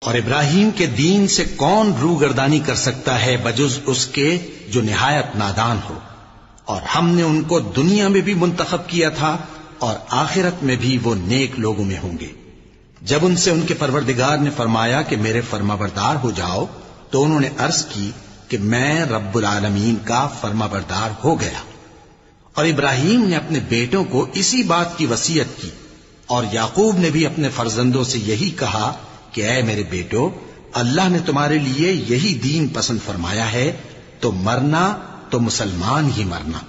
और इब्राहिम के दीन से कौन रूगर्दानी कर सकता है बजुज उसके जो निहायत नादान हो। और हमने उनको दुनिया में भी मुंतखब किया था और आखिरत में भी वो नेक लोगों में होंगे। जब उनसे उनके परवरदिगार ने फरमाया कि मेरे फरमाबरदार हो जाओ, तो उन्होंने अर्ज की कि मैं रब्बुल आलमीन का फरमाबरदार हो गया। और इब्राहिम ने अपने बेटों को इसी बात की वसीयत की। और याकूब ने भी अपने फर्जंदों से यही कहा कि ऐ मेरे बेटो, अल्लाह ने तुम्हारे लिए यही दीन पसंद फरमाया है, तो मरना तो मुसलमान ही मरना।